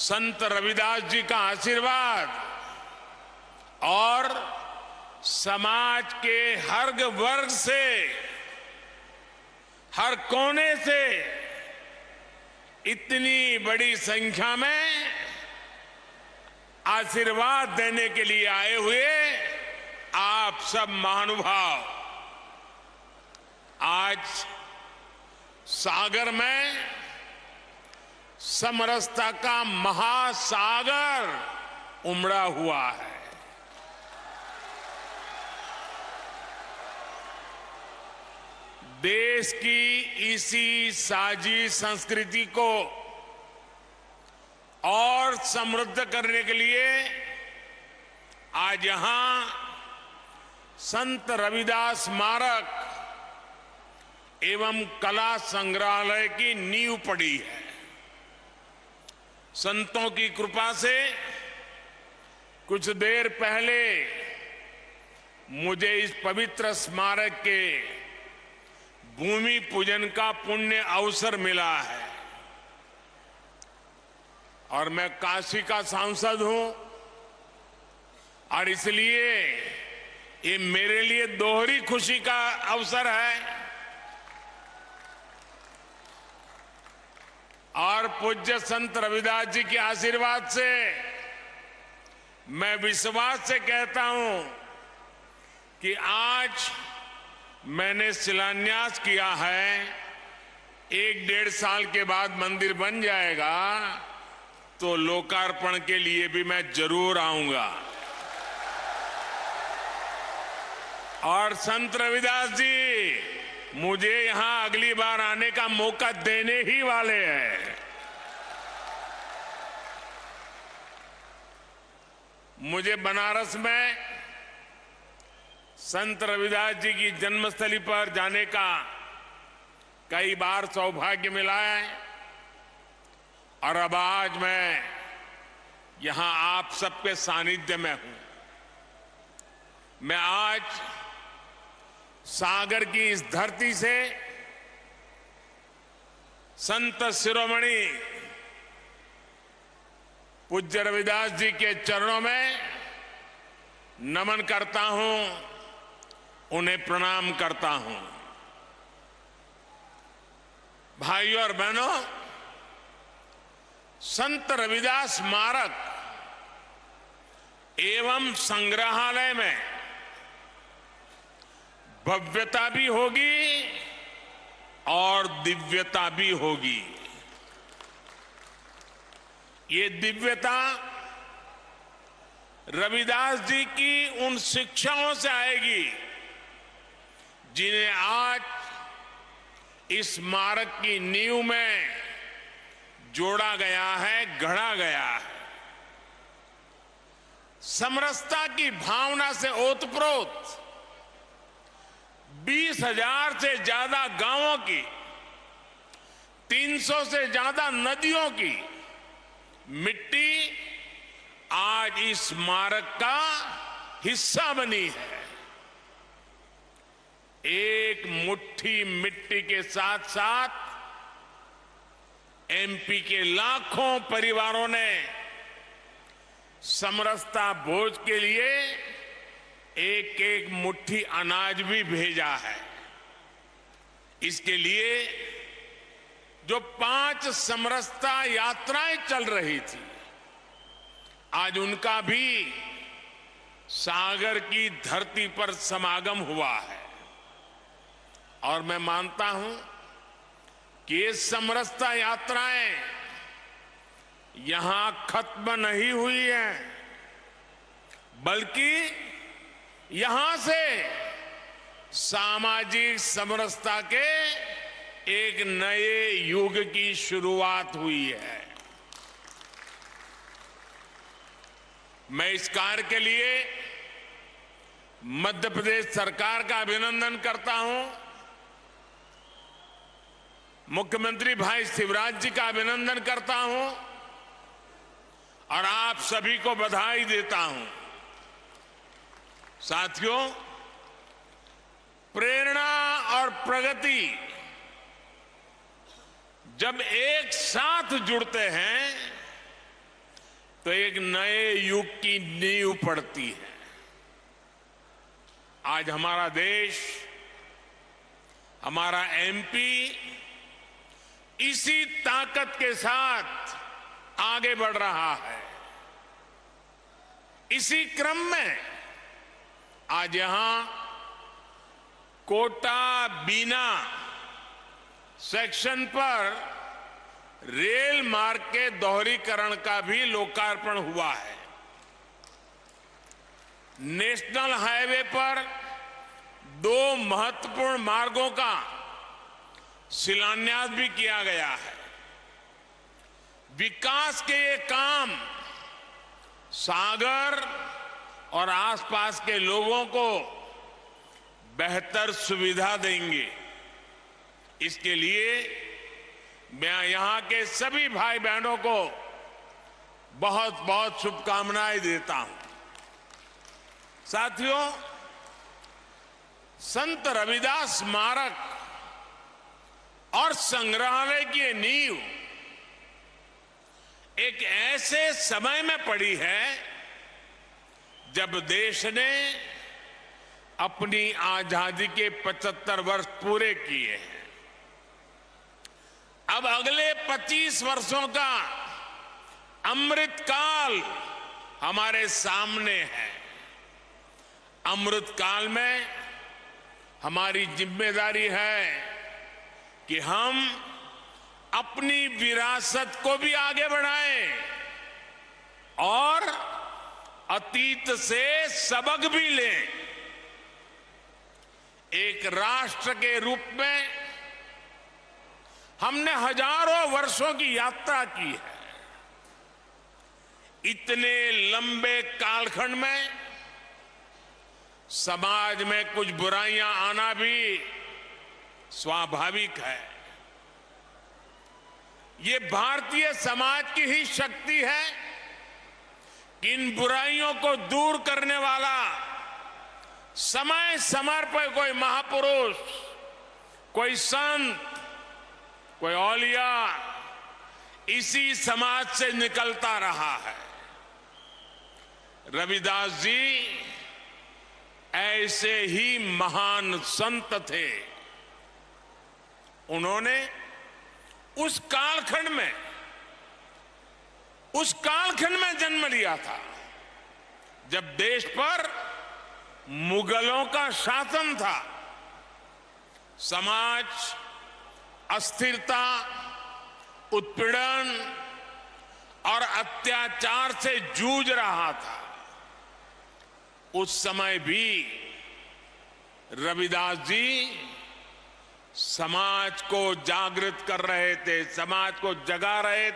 संत रविदास जी का आशीर्वाद और समाज के हर वर्ग से, हर कोने से इतनी बड़ी संख्या में आशीर्वाद देने के लिए आए हुए आप सब महानुभाव आज सागर में समरसता का महासागर उमड़ा हुआ है। देश की इसी साझी संस्कृति को और समृद्ध करने के लिए आज यहां संत रविदास स्मारक एवं कला संग्रहालय की नींव पड़ी है। संतों की कृपा से कुछ देर पहले मुझे इस पवित्र स्मारक के भूमि पूजन का पुण्य अवसर मिला है और मैं काशी का सांसद हूं और इसलिए ये मेरे लिए दोहरी खुशी का अवसर है और पूज्य संत रविदास जी के आशीर्वाद से मैं विश्वास से कहता हूं कि आज मैंने शिलान्यास किया है, 1-1.5 साल के बाद मंदिर बन जाएगा तो लोकार्पण के लिए भी मैं जरूर आऊंगा। और संत रविदास जी मुझे यहां अगली बार आने का मौका देने ही वाले हैं। मुझे बनारस में संत रविदास जी की जन्मस्थली पर जाने का कई बार सौभाग्य मिला है और अब आज मैं यहां आप सबके सानिध्य में हूं। मैं आज सागर की इस धरती से संत शिरोमणि पूज्य रविदास जी के चरणों में नमन करता हूं, उन्हें प्रणाम करता हूं। भाइयों और बहनों, संत रविदास स्मारक एवं संग्रहालय में भव्यता भी होगी और दिव्यता भी होगी। ये दिव्यता रविदास जी की उन शिक्षाओं से आएगी जिन्हें आज इस स्मारक की नींव में जोड़ा गया है, गढ़ा गया है। समरसता की भावना से ओतप्रोत 20,000 से ज्यादा गांवों की, 300 से ज्यादा नदियों की मिट्टी आज इस स्मारक का हिस्सा बनी है। एक मुट्ठी मिट्टी के साथ साथ एमपी के लाखों परिवारों ने समरसता भोज के लिए एक एक मुट्ठी अनाज भी भेजा है। इसके लिए जो 5 समरसता यात्राएं चल रही थी, आज उनका भी सागर की धरती पर समागम हुआ है। और मैं मानता हूं कि ये समरसता यात्राएं यहां खत्म नहीं हुई हैं, बल्कि यहां से सामाजिक समरसता के एक नए युग की शुरुआत हुई है। मैं इस कार्य के लिए मध्य प्रदेश सरकार का अभिनंदन करता हूं, मुख्यमंत्री भाई शिवराज जी का अभिनंदन करता हूं और आप सभी को बधाई देता हूं। साथियों, प्रेरणा और प्रगति जब एक साथ जुड़ते हैं तो एक नए युग की नींव पड़ती है। आज हमारा देश, हमारा एमपी इसी ताकत के साथ आगे बढ़ रहा है। इसी क्रम में आज यहां कोटा बीना सेक्शन पर रेल मार्ग के दोहरीकरण का भी लोकार्पण हुआ है। नेशनल हाईवे पर 2 महत्वपूर्ण मार्गों का शिलान्यास भी किया गया है। विकास के ये काम सागर और आसपास के लोगों को बेहतर सुविधा देंगे। इसके लिए मैं यहां के सभी भाई बहनों को बहुत बहुत शुभकामनाएं देता हूं। साथियों, संत रविदास स्मारक और संग्रहालय की ये नींव एक ऐसे समय में पड़ी है जब देश ने अपनी आजादी के 75 वर्ष पूरे किए हैं। अब अगले 25 वर्षों का अमृतकाल हमारे सामने है। अमृतकाल में हमारी जिम्मेदारी है कि हम अपनी विरासत को भी आगे बढ़ाएं और अतीत से सबक भी लें। एक राष्ट्र के रूप में हमने हजारों वर्षों की यात्रा की है। इतने लंबे कालखंड में समाज में कुछ बुराइयां आना भी स्वाभाविक है। ये भारतीय समाज की ही शक्ति है कि इन बुराइयों को दूर करने वाला समय समय पर कोई महापुरुष, कोई संत, कोई औलिया इसी समाज से निकलता रहा है। रविदास जी ऐसे ही महान संत थे। उन्होंने उस कालखंड में जन्म लिया था जब देश पर मुगलों का शासन था। समाज अस्थिरता, उत्पीड़न और अत्याचार से जूझ रहा था। उस समय भी रविदास जी समाज को जागृत कर रहे थे, समाज को जगा रहे थे।